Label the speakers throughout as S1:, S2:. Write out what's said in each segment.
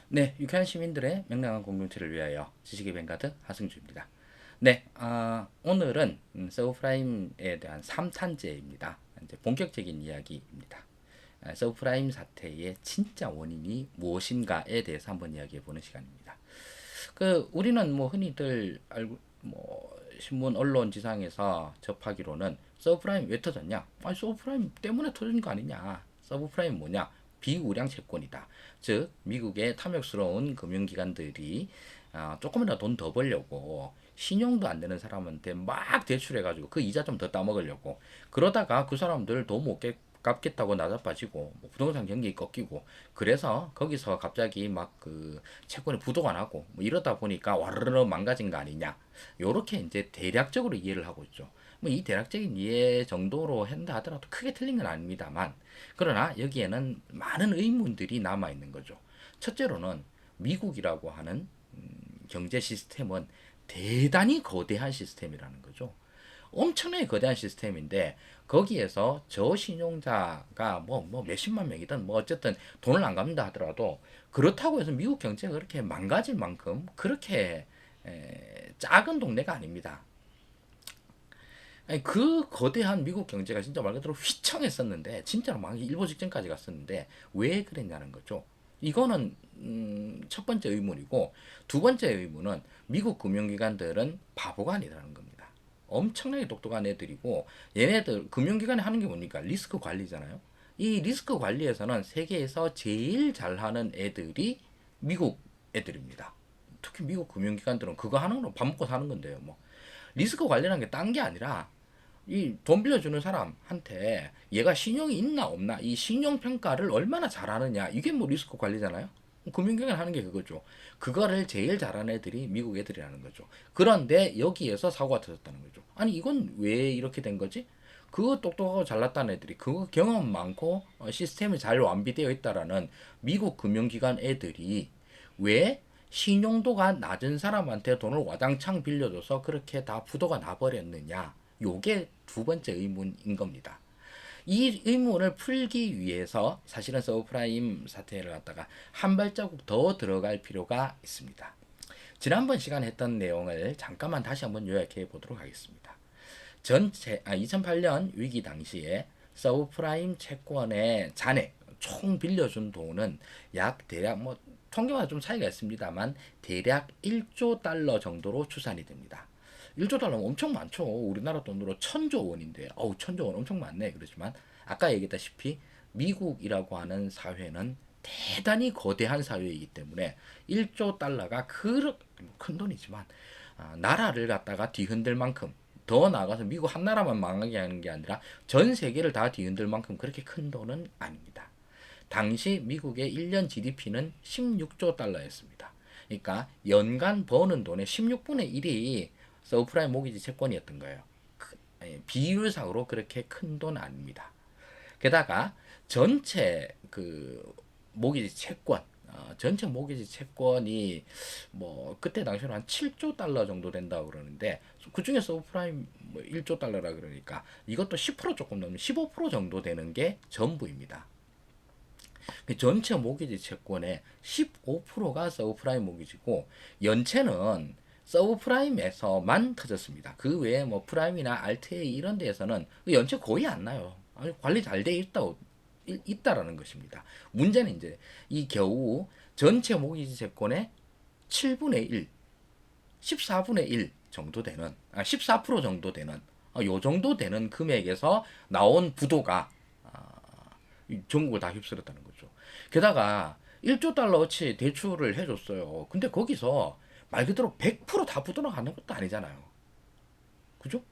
S1: 네, 유쾌한 시민들의 명랑한 공동체를 위하여 지식의 뱅가드 하승주입니다. 네, 오늘은 서브프라임에 대한 3탄째입니다. 이제 본격적인 이야기입니다. 서브프라임 사태의 진짜 원인이 무엇인가에 대해서 한번 이야기해보는 시간입니다. 우리는 뭐 흔히들 알고 뭐 신문 언론 지상에서 접하기로는 서브프라임 왜 터졌냐? 아니 서브프라임 때문에 터진 거 아니냐? 서브프라임 뭐냐? 비우량 채권이다. 즉 미국의 탐욕스러운 금융기관들이 조금이라도 돈 더 벌려고 신용도 안 되는 사람한테 막 대출해가지고 그 이자 좀 더 따먹으려고 그러다가 그 사람들 돈 못 갚겠다고 나자빠지고 뭐 부동산 경기 꺾이고 그래서 거기서 갑자기 막 그 채권이 부도가 나고 뭐 이러다 보니까 와르르 망가진 거 아니냐 요렇게 이제 대략적으로 이해를 하고 있죠. 뭐 이 대략적인 이해 정도로 한다 하더라도 크게 틀린 건 아닙니다만 그러나 여기에는 많은 의문들이 남아 있는 거죠. 첫째로는 미국이라고 하는 경제 시스템은 대단히 거대한 시스템이라는 거죠. 엄청나게 거대한 시스템인데 거기에서 저신용자가 뭐 몇십만 명이든 뭐 어쨌든 돈을 안 갚는다 하더라도 그렇다고 해서 미국 경제가 그렇게 망가질 만큼 그렇게 작은 동네가 아닙니다. 아니, 그 거대한 미국 경제가 진짜 말 그대로 휘청했었는데 진짜로 망하기 일보 직전까지 갔었는데 왜 그랬냐는 거죠. 이거는 첫 번째 의문이고 두 번째 의문은 미국 금융기관들은 바보가 아니라는 겁니다. 엄청나게 똑똑한 애들이고 얘네들 금융기관이 하는 게 뭡니까? 리스크 관리잖아요. 이 리스크 관리에서는 세계에서 제일 잘하는 애들이 미국 애들입니다. 특히 미국 금융기관들은 그거 하는 걸로 밥 먹고 사는 건데요. 뭐 리스크 관리라는 게 딴 게 아니라 이 돈 빌려주는 사람한테 얘가 신용이 있나 없나 이 신용 평가를 얼마나 잘하느냐 이게 뭐 리스크 관리잖아요. 금융경영 하는 게 그거죠. 그거를 제일 잘하는 애들이 미국 애들이라는 거죠. 그런데 여기에서 사고가 터졌다는 거죠. 아니 이건 왜 이렇게 된 거지? 그 똑똑하고 잘났다는 애들이 그거 경험 많고 시스템이 잘 완비되어 있다라는 미국 금융기관 애들이 왜 신용도가 낮은 사람한테 돈을 와장창 빌려줘서 그렇게 다 부도가 나버렸느냐. 요게 두 번째 의문인 겁니다. 이 의문을 풀기 위해서 사실은 서브프라임 사태를 갖다가 한 발자국 더 들어갈 필요가 있습니다. 지난번 시간에 했던 내용을 잠깐만 다시 한번 요약해 보도록 하겠습니다. 2008년 위기 당시에 서브프라임 채권의 잔액 총 빌려준 돈은 약 대략 뭐 통계마다 좀 차이가 있습니다만 대략 1조 달러 정도로 추산이 됩니다. 1조 달러면 엄청 많죠. 우리나라 돈으로 1000조 원인데, 어우, 1000조 원 엄청 많네. 그렇지만, 아까 얘기했다시피, 미국이라고 하는 사회는 대단히 거대한 사회이기 때문에 1조 달러가 큰 돈이지만, 나라를 갖다가 뒤흔들 만큼, 더 나아가서 미국 한 나라만 망하게 하는 게 아니라 전 세계를 다 뒤흔들 만큼 그렇게 큰 돈은 아닙니다. 당시 미국의 1년 GDP는 16조 달러였습니다. 그러니까 연간 버는 돈의 16분의 1이 서브프라임 모기지 채권이었던 거예요. 비율상으로 그렇게 큰 돈 아닙니다. 게다가 전체 그 모기지 채권 전체 모기지 채권이 뭐 그때 당시로 한 7조 달러 정도 된다고 그러는데 그 중에 서브프라임 뭐 1조 달러라 그러니까 이것도 10% 조금 넘는 15% 정도 되는 게 전부입니다. 전체 모기지 채권의 15%가 서브프라임 모기지고 연체는 서브프라임에서만 터졌습니다. 그 외에 뭐 프라임이나 알트A 이런 데에서는 연체 거의 안 나요. 관리 잘 돼 있다라는 것입니다. 문제는 이제 이 겨우 전체 모기지 채권의 7분의 1, 14분의 1 정도 되는, 14% 정도 되는, 요 정도 되는 금액에서 나온 부도가 전국을 다 휩쓸었다는 거죠. 게다가 1조 달러어치 대출을 해줬어요. 근데 거기서 말 그대로 100%다 부도나가는 것도 아니잖아요. 그죠?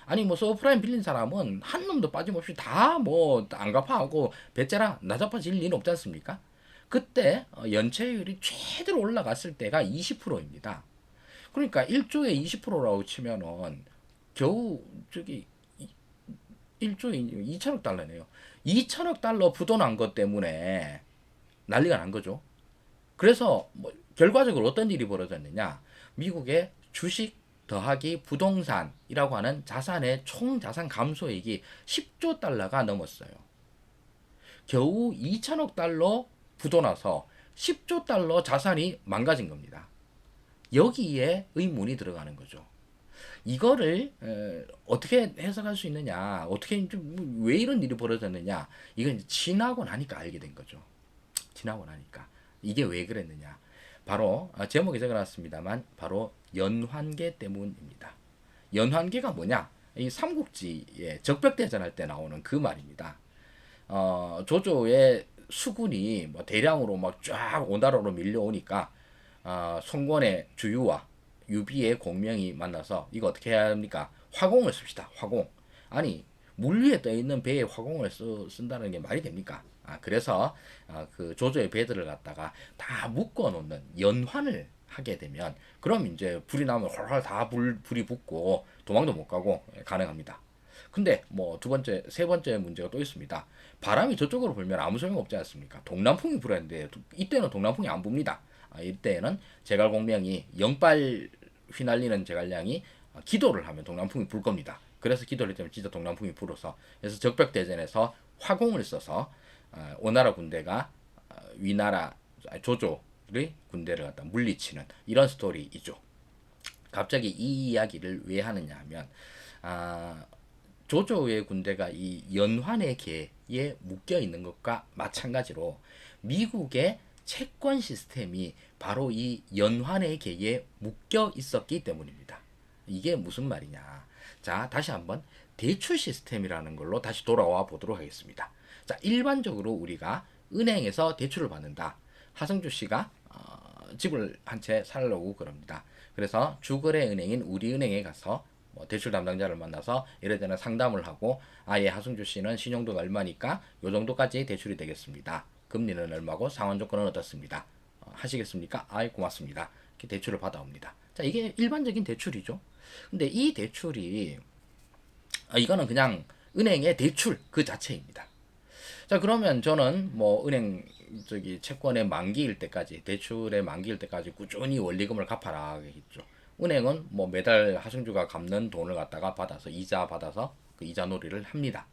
S1: 아니, 서브프라임 빌린 사람은 한 놈도 빠짐없이 다 안 갚아하고 배째라 나자빠질 리는 없지 않습니까? 그때 연체율이 최대로 올라갔을 때가 20%입니다. 그러니까 1조에 20%라고 치면은 겨우 저기 1조에 2천억 달러네요. 2천억 달러 부도난 것 때문에 난리가 난 거죠. 그래서 결과적으로 어떤 일이 벌어졌느냐. 미국의 주식 더하기 부동산이라고 하는 자산의 총 자산 감소액이 10조 달러가 넘었어요. 겨우 2천억 달러 부도나서 10조 달러 자산이 망가진 겁니다. 여기에 의문이 들어가는 거죠. 이거를 어떻게 해석할 수 있느냐, 어떻게 왜 이런 일이 벌어졌느냐, 이건 지나고 나니까 알게 된 거죠. 지나고 나니까 이게 왜 그랬느냐, 바로 제목에 적어놨습니다만 바로 연환계 때문입니다. 연환계가 뭐냐? 이 삼국지에 적벽대전할 때 나오는 그 말입니다. 조조의 수군이 뭐 대량으로 막 쫙 오나라로 밀려오니까 송권의 주유와 유비의 공명이 만나서 이거 어떻게 해야 합니까? 화공을 씁시다. 화공. 아니 물 위에 떠 있는 배에 화공을 쓴다는 게 말이 됩니까? 그래서 그 조조의 배들을 갖다가 다 묶어 놓는 연환을 하게 되면 그럼 이제 불이 나면 훨훨 다 불이 붙고 도망도 못 가고 가능합니다. 근데 뭐 두 번째, 세 번째 문제가 또 있습니다. 바람이 저쪽으로 불면 아무 소용 없지 않습니까? 동남풍이 불어야 하는데 이때는 동남풍이 안 붑니다. 이때는 제갈공명이 영빨 휘날리는 제갈량이 기도를 하면 동남풍이 불 겁니다. 그래서 기도를 했더니 진짜 동남풍이 불어서, 그래서 적벽대전에서 화공을 써서 오나라 군대가 위나라 조조의 군대를 갖다 물리치는 이런 스토리이죠. 갑자기 이 이야기를 왜 하느냐 하면 조조의 군대가 이 연환의 계에 묶여 있는 것과 마찬가지로 미국의 채권 시스템이 바로 이 연환의 계에 묶여 있었기 때문입니다. 이게 무슨 말이냐? 자, 다시 한번 대출 시스템이라는 걸로 다시 돌아와 보도록 하겠습니다. 자, 일반적으로 우리가 은행에서 대출을 받는다. 하승주 씨가 집을 한 채 살려고 그럽니다. 그래서 주거래 은행인 우리은행에 가서 대출 담당자를 만나서 예를 들어 상담을 하고, 예, 하승주 씨는 신용도가 얼마니까 요 정도까지 대출이 되겠습니다. 금리는 얼마고 상환 조건은 어떻습니다. 하시겠습니까? 고맙습니다. 이렇게 대출을 받아옵니다. 자, 이게 일반적인 대출이죠. 근데 이 대출이 이거는 그냥 은행의 대출 그 자체입니다. 자, 그러면 저는 뭐 은행 채권의 만기일 때까지, 대출의 만기일 때까지 꾸준히 원리금을 갚아라 하겠죠. 은행은 뭐 매달 하승주가 갚는 돈을 갖다가 받아서 이자 받아서 그 이자 놀이를 합니다.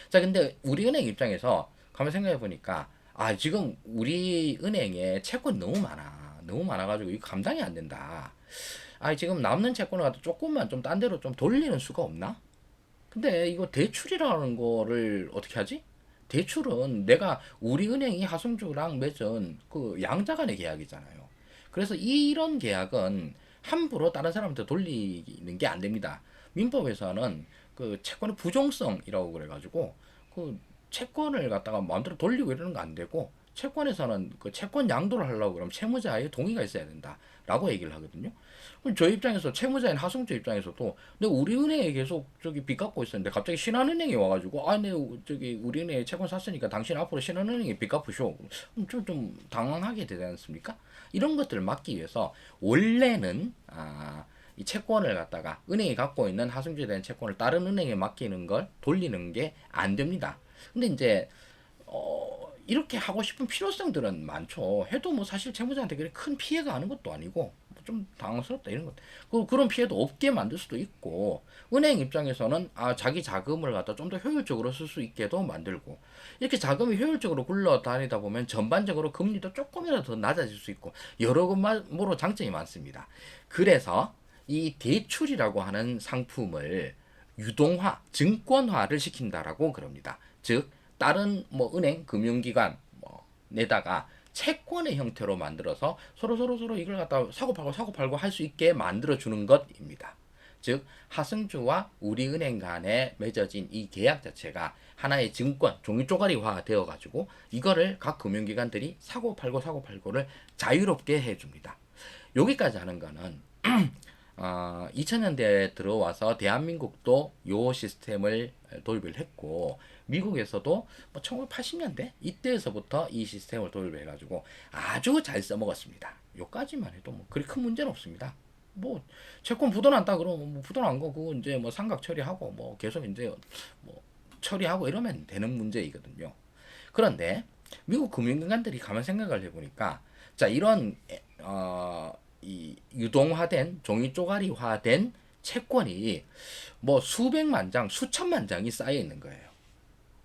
S1: 자, 근데 우리 은행 입장에서 가만 생각해 보니까 지금 우리 은행에 채권 너무 많아. 너무 많아가지고 이거 감당이 안 된다. 지금 남는 채권을 갖다 조금만 좀 딴 데로 좀 돌리는 수가 없나? 근데 이거 대출이라는 거를 어떻게 하지? 대출은 내가 우리 은행이 하승주랑 맺은 그 양자간의 계약이잖아요. 그래서 이런 계약은 함부로 다른 사람한테 돌리는 게 안 됩니다. 민법에서는 그 채권의 부종성이라고 그래가지고 그 채권을 갖다가 마음대로 돌리고 이러는 거 안 되고, 채권에서는 그 채권 양도를 하려고 그러면 채무자의 동의가 있어야 된다라고 얘기를 하거든요. 그럼 저희 입장에서, 채무자인 하승주 입장에서도 내가 우리은행에 계속 빚 갚고 있었는데 갑자기 신한은행이 와가지고 내 우리 은행에 채권 샀으니까 당신 앞으로 신한은행에 빚 갚으쇼. 좀 당황하게 되지 않습니까? 이런 것들을 막기 위해서 원래는 이 채권을 갖다가 은행이 갖고 있는 하승주에 대한 채권을 다른 은행에 맡기는 걸 돌리는 게 안 됩니다. 근데 이제 이렇게 하고 싶은 필요성들은 많죠. 해도 뭐 사실 채무자한테 그렇게 큰 피해가 가는 것도 아니고 좀 당황스럽다 이런 것. 그런 피해도 없게 만들 수도 있고, 은행 입장에서는 자기 자금을 갖다 좀 더 효율적으로 쓸 수 있게도 만들고, 이렇게 자금이 효율적으로 굴러다니다 보면 전반적으로 금리도 조금이라도 더 낮아질 수 있고 여러모로 장점이 많습니다. 그래서 이 대출이라고 하는 상품을 유동화, 증권화를 시킨다라고 그럽니다. 즉 다른 뭐 은행, 금융기관 내다가 채권의 형태로 만들어서 서로 이걸 갖다 사고 팔고 할 수 있게 만들어 주는 것입니다. 즉 하승주와 우리은행 간에 맺어진 이 계약 자체가 하나의 증권, 종이 쪼가리화 되어 가지고 이거를 각 금융기관들이 사고 팔고를 자유롭게 해줍니다. 여기까지 하는 거는 2000년대에 들어와서 대한민국도 요 시스템을 도입을 했고, 미국에서도 뭐 1980년대 이때에서부터 이 시스템을 도입을 해가지고 아주 잘 써먹었습니다. 요까지만 해도 뭐 그리 큰 문제는 없습니다. 뭐 채권 부도난다 그러면 뭐 부도난 거 그거 이제 뭐 상각 처리하고 뭐 계속 이제 뭐 처리하고 이러면 되는 문제이거든요. 그런데 미국 금융기관들이 가만 생각을 해보니까, 자, 이런 이 유동화된 종이 쪼가리화된 채권이 뭐 수백만 장, 수천만 장이 쌓여 있는 거예요.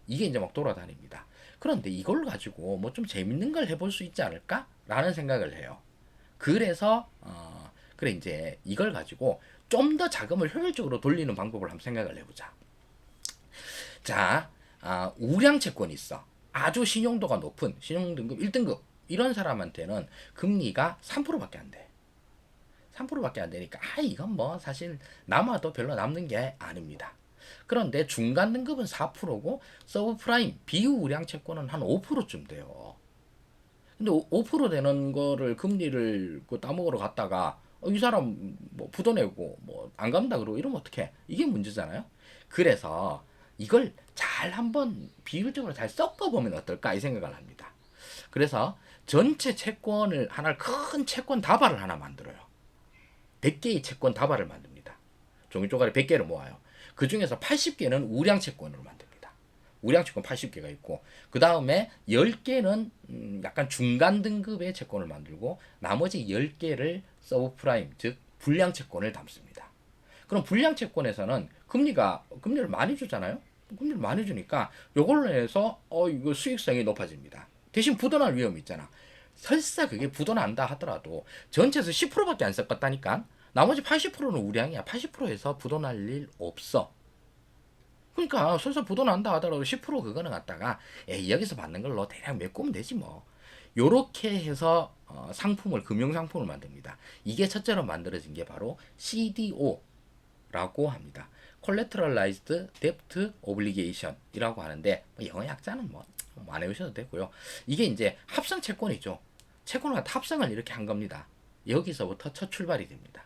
S1: 이게 이제 막 돌아다닙니다. 그런데 이걸 가지고 뭐 좀 재밌는 걸 해볼 수 있지 않을까? 라는 생각을 해요. 그래서 그래 이제 이걸 가지고 좀 더 자금을 효율적으로 돌리는 방법을 한번 생각을 해보자. 자, 우량 채권이 있어. 아주 신용도가 높은 신용등급 1등급 이런 사람한테는 금리가 3%밖에 안 돼. 3%밖에 안 되니까 이건 뭐 사실 남아도 별로 남는 게 아닙니다. 그런데 중간 등급은 4%고 서브프라임 비우량 채권은 한 5%쯤 돼요. 근데 5% 되는 거를 금리를 따먹으러 갔다가 이 사람 뭐 부도내고 뭐 안 갚는다 그러고 이러면 어떡해? 이게 문제잖아요. 그래서 이걸 잘 한번 비율적으로 잘 섞어보면 어떨까 이 생각을 합니다. 그래서 전체 채권을 하나 큰 채권 다발을 하나 만들어요. 100개의 채권 다발을 만듭니다. 종이 쪼가리 100개를 모아요. 그 중에서 80개는 우량 채권으로 만듭니다. 우량 채권 80개가 있고 그 다음에 10개는 약간 중간 등급의 채권을 만들고 나머지 10개를 서브프라임 즉 불량 채권을 담습니다. 그럼 불량 채권에서는 금리를 많이 주잖아요. 금리를 많이 주니까 요걸로 해서 이거 수익성이 높아집니다. 대신 부도날 위험이 있잖아. 설사 그게 부도난다 하더라도 전체에서 10%밖에 안 섞었다니까. 나머지 80%는 우량이야. 80%에서 부도날 일 없어. 그러니까 설사 부도난다 하더라도 10% 그거는 갖다가 여기서 받는 걸로 대략 메꾸면 되지 뭐. 요렇게 해서 상품을 금융상품을 만듭니다. 이게 첫째로 만들어진 게 바로 CDO라고 합니다. Collateralized Debt Obligation이라고 하는데 영어 약자는 안 외우셔도 되고요. 이게 이제 합성 채권이죠. 채권과 합성을 이렇게 한 겁니다. 여기서부터 첫 출발이 됩니다.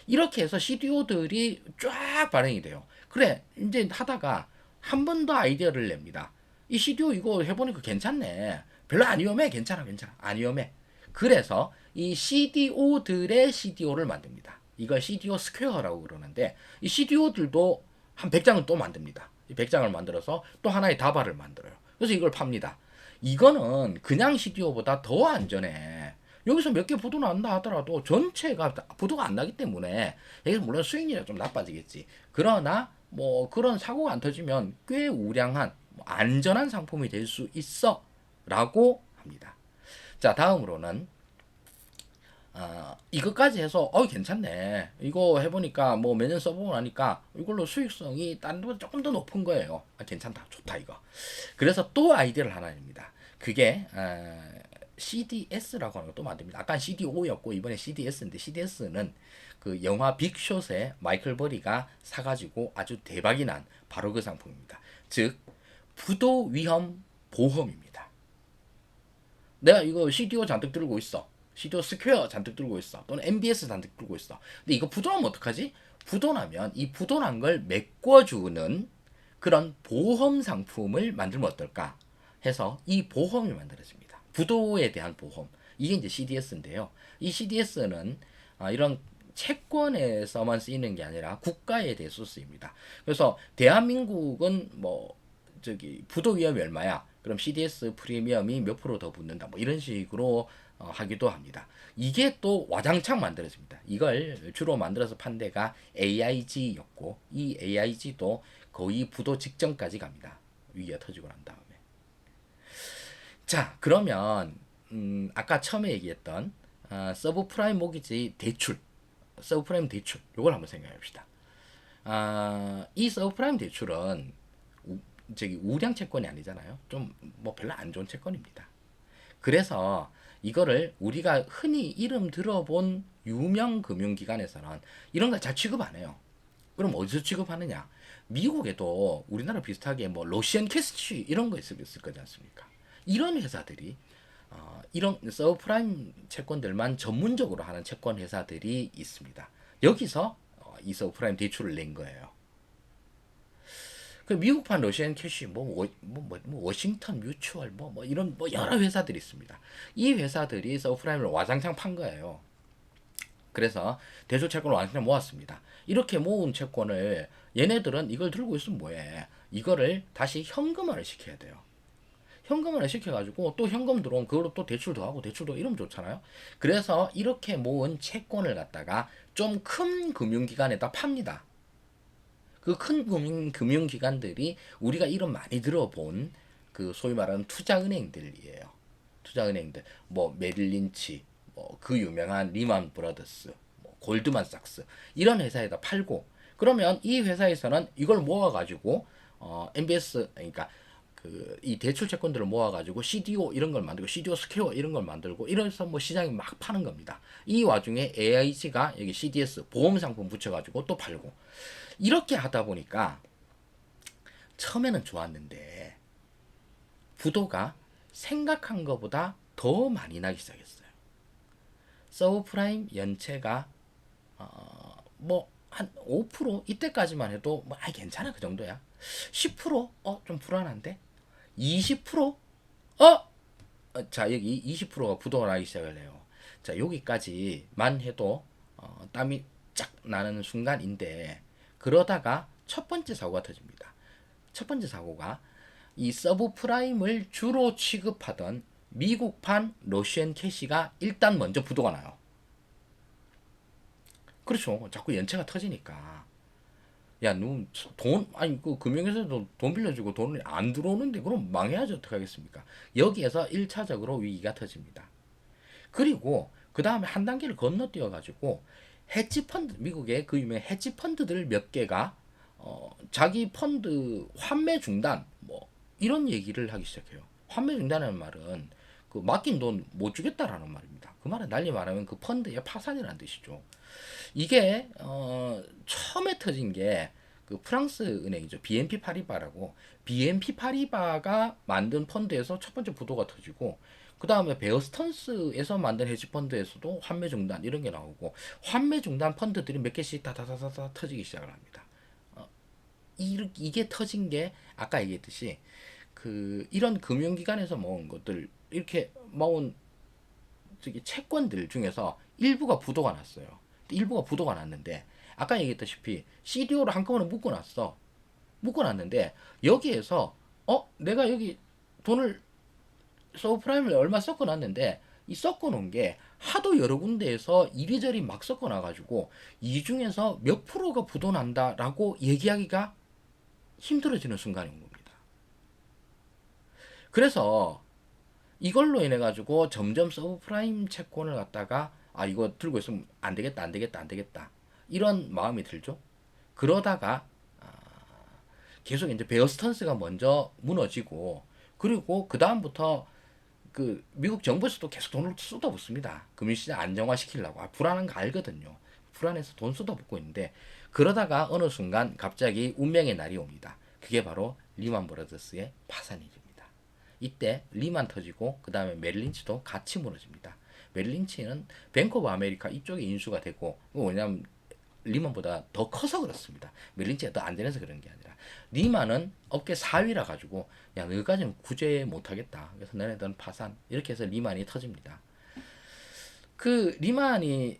S1: 이렇게 해서 CDO들이 쫙 발행이 돼요. 그래 이제 하다가 한 번 더 아이디어를 냅니다. 이 CDO 이거 해보니까 괜찮네. 별로 안 위험해. 괜찮아. 안 위험해. 그래서 이 CDO들의 CDO를 만듭니다. 이걸 CDO 스퀘어라고 그러는데 이 CDO들도 한 100장을 또 만듭니다. 이 100장을 만들어서 또 하나의 다발을 만들어요. 그래서 이걸 팝니다. 이거는 그냥 CDO보다 더 안전해. 여기서 몇 개 부도 난다 하더라도 전체가 부도가 안 나기 때문에 여기서 물론 수익률이 좀 나빠지겠지. 그러나 뭐 그런 사고가 안 터지면 꽤 우량한 안전한 상품이 될 수 있어 라고 합니다. 자, 다음으로는 이것까지 해서 괜찮네. 이거 해보니까 뭐 몇 년 써보고 나니까 이걸로 수익성이 다른 데보다 조금 더 높은 거예요. 괜찮다. 좋다 이거. 그래서 또 아이디어를 하나 냅니다. 그게 CDS라고 하는 것도 만듭니다. 아까 CDO였고 이번에 CDS인데 CDS는 그 영화 빅숏에 마이클 버리가 사가지고 아주 대박이 난 바로 그 상품입니다. 즉 부도 위험 보험입니다. 내가 이거 CDO 잔뜩 들고 있어. CDO 스퀘어 잔뜩 들고 있어. 또는 MBS 잔뜩 들고 있어. 근데 이거 부도나면 어떡하지? 부도나면 이 부도난 걸 메꿔주는 그런 보험 상품을 만들면 어떨까 해서 이 보험이 만들어집니다. 부도에 대한 보험. 이게 이제 CDS인데요. 이 CDS는 이런 채권에서만 쓰이는 게 아니라 국가에 대해서 쓰입니다. 그래서 대한민국은 부도 위험이 얼마야? 그럼 CDS 프리미엄이 몇 프로 더 붙는다. 뭐 이런 식으로 하기도 합니다. 이게 또 와장창 만들어집니다. 이걸 주로 만들어서 판 데가 AIG였고 이 AIG도 거의 부도 직전까지 갑니다. 위기가 터지고 난 다음에. 자, 그러면 아까 처음에 얘기했던 서브프라임 모기지 대출, 서브프라임 대출 요걸 한번 생각해 봅시다. 이 서브프라임 대출은 우량 채권이 아니잖아요. 좀 별로 안 좋은 채권입니다. 그래서 이거를 우리가 흔히 이름 들어본 유명 금융기관에서는 이런 걸 잘 취급 안 해요. 그럼 어디서 취급하느냐? 미국에도 우리나라 비슷하게 러시안 캐시치 이런 거 있을 거지 않습니까? 이런 회사들이 이런 서브프라임 채권들만 전문적으로 하는 채권 회사들이 있습니다. 여기서 이 서브프라임 대출을 낸 거예요. 그 미국판 러시안 캐시 워싱턴 뮤추얼 이런 여러 회사들이 있습니다. 이 회사들이 서브프라임을 와장창 판 거예요. 그래서 대출 채권을 완전히 모았습니다. 이렇게 모은 채권을 얘네들은 이걸 들고 있으면 뭐해? 이거를 다시 현금화를 시켜야 돼요. 현금화를 시켜가지고 또 현금 들어오면 그걸로 또 대출도 하고 대출도 이러면 좋잖아요. 그래서 이렇게 모은 채권을 갖다가 좀 큰 금융기관에다 팝니다. 그 큰 금융기관들이 우리가 이름 많이 들어본 그 소위 말하는 투자은행들이에요. 투자은행들, 뭐 메릴 린치, 뭐 그 유명한 리만 브라더스, 뭐 골드만삭스 이런 회사에다 팔고, 그러면 이 회사에서는 이걸 모아가지고 MBS, 그러니까 그 이 대출 채권들을 모아가지고 CDO 이런 걸 만들고 CDO 스퀘어 이런 걸 만들고 이래서 뭐 시장에 막 파는 겁니다. 이 와중에 AIG가 여기 CDS 보험 상품 붙여가지고 또 팔고, 이렇게 하다 보니까 처음에는 좋았는데 부도가 생각한 것보다 더 많이 나기 시작했어요. 서브프라임 연체가 뭐 한 5% 이때까지만 해도 뭐 괜찮아 그 정도야. 10% 좀 불안한데. 20% 자 여기 20%가 부도가 나기 시작을 해요. 자 여기까지만 해도 땀이 쫙 나는 순간인데, 그러다가 첫 번째 사고가 터집니다. 첫 번째 사고가 이 서브프라임을 주로 취급하던 미국판 러시안 캐시가 일단 먼저 부도가 나요. 그렇죠. 자꾸 연체가 터지니까. 야, 너 돈, 아니, 그 금융회사도 돈 빌려주고 돈이 안 들어오는데 그럼 망해야지 어떡하겠습니까? 여기에서 1차적으로 위기가 터집니다. 그리고 그 다음에 한 단계를 건너뛰어 가지고 헤지펀드, 미국의 그 유명한 헤지펀드들 몇 개가 자기 펀드 환매 중단 뭐 이런 얘기를 하기 시작해요. 환매 중단이라는 말은 그 맡긴 돈 못 주겠다라는 말입니다. 그 말은 달리 말하면 그 펀드의 파산이라는 뜻이죠. 이게 처음에 터진 게 그 프랑스 은행이죠. BNP 파리바라고. BNP 파리바가 만든 펀드에서 첫 번째 부도가 터지고, 그 다음에 베어스턴스에서 만든 헤지펀드에서도 환매 중단 이런 게 나오고, 환매 중단 펀드들이 몇 개씩 다다다다 터지기 시작을 합니다. 이게 터진 게 아까 얘기했듯이 그 이런 금융기관에서 모은 것들, 이렇게 모은 저기 채권들 중에서 일부가 부도가 났어요. 일부가 부도가 났는데 아까 얘기했다시피 CDO를 한꺼번에 묶어놨어. 묶어놨는데 여기에서 내가 여기 돈을 서브프라임을 얼마 섞어놨는데 이 섞어놓은 게 하도 여러 군데에서 이리저리 막 섞어놔가지고 이 중에서 몇 프로가 부도난다라고 얘기하기가 힘들어지는 순간이 온 겁니다. 그래서 이걸로 인해 가지고 점점 서브프라임 채권을 갖다가 이거 들고 있으면 안 되겠다 안 되겠다 안 되겠다 이런 마음이 들죠. 그러다가 계속 이제 베어스턴스가 먼저 무너지고, 그리고 그 다음부터 그 미국 정부에서도 계속 돈을 쏟아붓습니다. 금융시장 안정화시키려고. 불안한 거 알거든요. 불안해서 돈 쏟아붓고 있는데, 그러다가 어느 순간 갑자기 운명의 날이 옵니다. 그게 바로 리만 브라더스의 파산이죠. 이때 리만 터지고 그 다음에 메릴린치도 같이 무너집니다. 메릴린치는 뱅크 오브 아메리카 이쪽에 인수가 되고, 왜냐하면 리만보다 더 커서 그렇습니다. 메릴린치가 더 안전해서 그런 게 아니라, 리만은 업계 4위라 가지고 야 너희까지는 구제 못하겠다, 그래서 너네들은 파산, 이렇게 해서 리만이 터집니다. 그 리만이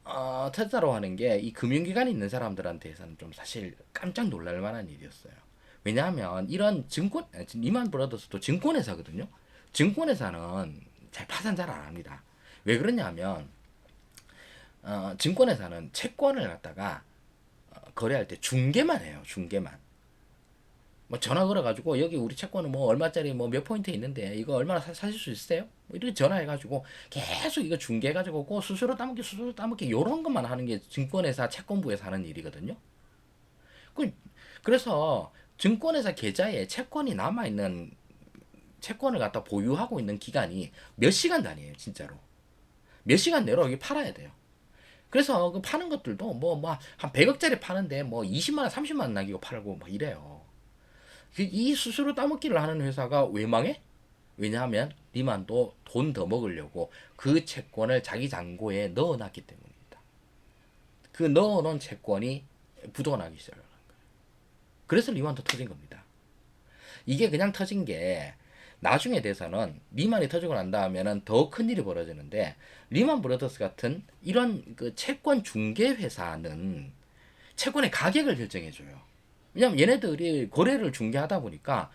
S1: 터졌다고 하는 게 이 금융기관에 있는 사람들한테서는 좀 사실 깜짝 놀랄 만한 일이었어요. 왜냐하면 이런 증권, 리만 브라더스도 증권회사거든요. 증권회사는 잘 파산 잘 안 합니다. 왜 그러냐면 증권회사는 채권을 갖다가 거래할 때 중개만 해요. 중개만. 뭐 전화 걸어가지고 여기 우리 채권은 뭐 얼마짜리 뭐 몇 포인트 있는데 이거 얼마나 사실 수 있어요? 뭐 이렇게 전화해가지고 계속 이거 중개해가지고 그 수수료 따먹기 이런 것만 하는 게 증권회사 채권부에서 하는 일이거든요. 그래서 증권회사 계좌에 채권이 남아있는, 채권을 갖다 보유하고 있는 기간이 몇 시간 단위예요, 진짜로. 몇 시간 내로 여기 팔아야 돼요. 그래서 그 파는 것들도 한 100억짜리 파는데 뭐 20만 원, 30만 원 남기고 팔고 막 이래요. 이 수수료 따먹기를 하는 회사가 왜 망해? 왜냐하면 리만도 돈 더 먹으려고 그 채권을 자기 잔고에 넣어놨기 때문입니다. 그 넣어놓은 채권이 부도가 나기 시작해요. 그래서 리만도 터진 겁니다. 이게 그냥 터진 게 나중에 돼서는 리만이 터지고 난 다음에는 더 큰 일이 벌어지는데, 리만 브라더스 같은 이런 그 채권 중개 회사는 채권의 가격을 결정해줘요. 왜냐면 얘네들이 거래를 중개하다 보니까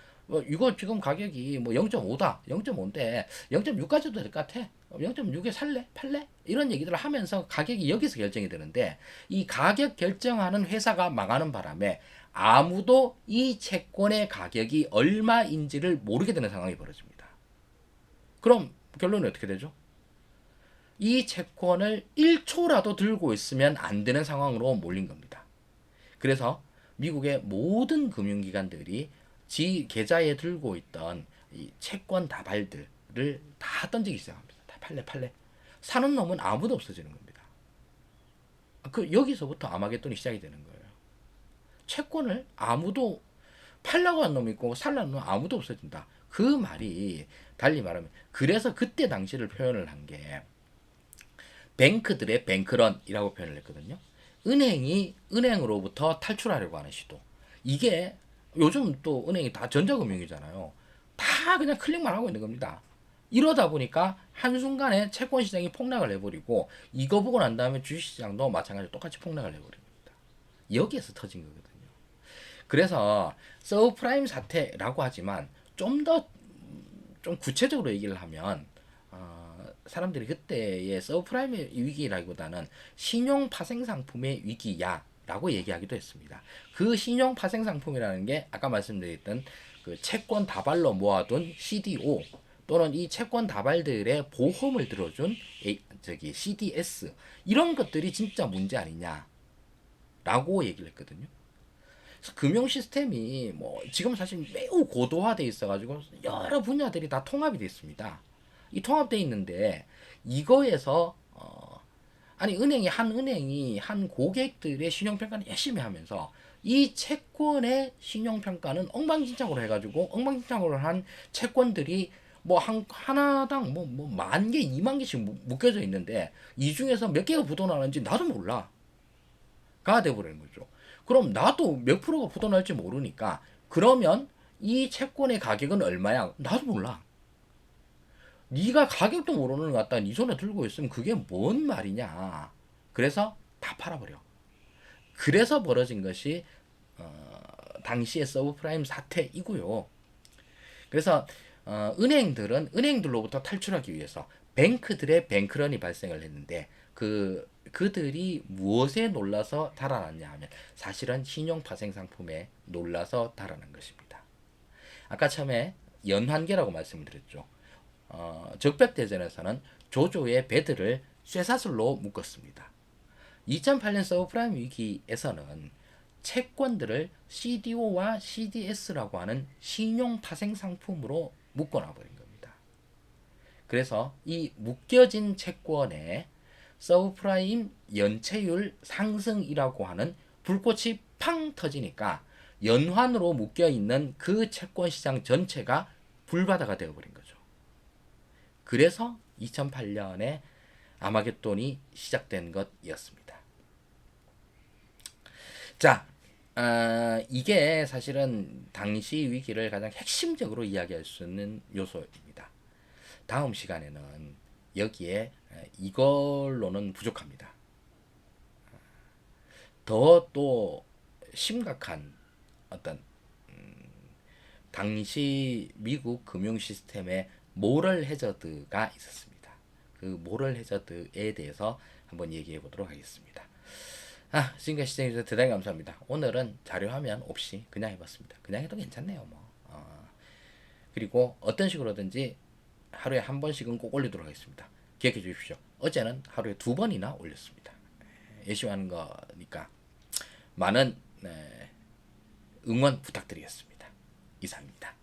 S1: 이거 지금 가격이 뭐 0.5다, 0.5인데 0.6까지도 될 것 같아. 0.6에 살래? 팔래? 이런 얘기들을 하면서 가격이 여기서 결정이 되는데, 이 가격 결정하는 회사가 망하는 바람에 아무도 이 채권의 가격이 얼마인지를 모르게 되는 상황이 벌어집니다. 그럼 결론이 어떻게 되죠? 이 채권을 1초라도 들고 있으면 안 되는 상황으로 몰린 겁니다. 그래서 미국의 모든 금융기관들이 지 계좌에 들고 있던 이 채권 다발들을 다 던지기 시작합니다. 다 팔래. 사는 놈은 아무도 없어지는 겁니다. 여기서부터 아마겟돈이 시작이 되는 거예요. 채권을 아무도 팔라고 한 놈이 있고 살라는 놈 아무도 없어진다. 그 말이 달리 말하면 그래서 그때 당시를 표현을 한 게 뱅크들의 뱅크런이라고 표현을 했거든요. 은행이 은행으로부터 탈출하려고 하는 시도. 이게 요즘 또 은행이 다 전자금융이잖아요. 다 그냥 클릭만 하고 있는 겁니다. 이러다 보니까 한순간에 채권 시장이 폭락을 해버리고 이거 보고 난 다음에 주식시장도 마찬가지로 똑같이 폭락을 해버립니다. 여기에서 터진 거거든요. 그래서 서브프라임 사태라고 하지만 좀 더 좀 구체적으로 얘기를 하면 사람들이 그때의 서브프라임의 위기라기보다는 신용 파생 상품의 위기야라고 얘기하기도 했습니다. 그 신용 파생 상품이라는 게 아까 말씀드렸던 그 채권 다발로 모아둔 CDO 또는 이 채권 다발들의 보험을 들어준 CDS 이런 것들이 진짜 문제 아니냐라고 얘기를 했거든요. 금융 시스템이 뭐 지금 사실 매우 고도화돼 있어가지고 여러 분야들이 다 통합이 됐습니다. 이 통합돼 있는데 이거에서 아니 은행이 한 고객들의 신용평가는 열심히 하면서 이 채권의 신용평가는 엉망진창으로 해가지고 엉망진창으로 한 채권들이 뭐 하나당 뭐 10,000개, 20,000개씩 묶여져 있는데 이 중에서 몇 개가 부도나는지 나도 몰라. 가 돼버리는 거죠. 그럼 나도 몇 프로가 부도날지 모르니까 그러면 이 채권의 가격은 얼마야? 나도 몰라. 네가 가격도 모르는 것 같다. 네 손에 들고 있으면 그게 뭔 말이냐. 그래서 다 팔아버려. 그래서 벌어진 것이 당시의 서브프라임 사태이고요. 그래서 은행들로부터 탈출하기 위해서 뱅크들의 뱅크런이 발생을 했는데 그들이 무엇에 놀라서 달아났냐 하면 사실은 신용 파생 상품에 놀라서 달아난 것입니다. 아까 처음에 연환계라고 말씀드렸죠. 적벽대전에서는 조조의 배들을 쇠사슬로 묶었습니다. 2008년 서브프라임 위기에서는 채권들을 CDO와 CDS라고 하는 신용 파생 상품으로 묶어놔버린 겁니다. 그래서 이 묶여진 채권에 서브프라임 연체율 상승이라고 하는 불꽃이 팡 터지니까 연환으로 묶여있는 그 채권 시장 전체가 불바다가 되어버린 거죠. 그래서 2008년에 아마겟돈이 시작된 것이었습니다. 자, 이게 사실은 당시 위기를 가장 핵심적으로 이야기할 수 있는 요소입니다. 다음 시간에는 여기에 이걸로는 부족합니다. 더 또 심각한 어떤 당시 미국 금융 시스템의 모럴 해저드가 있었습니다. 그 모럴 해저드에 대해서 한번 얘기해 보도록 하겠습니다. 지금까지 시청해주셔서 대단히 감사합니다. 오늘은 자료 화면 없이 그냥 해봤습니다. 그냥 해도 괜찮네요. 뭐. 그리고 어떤 식으로든지 하루에 한 번씩은 꼭 올리도록 하겠습니다. 기억해 주십시오. 어제는 하루에 2번이나 올렸습니다. 예시하는 거니까 많은 응원 부탁드리겠습니다. 이상입니다.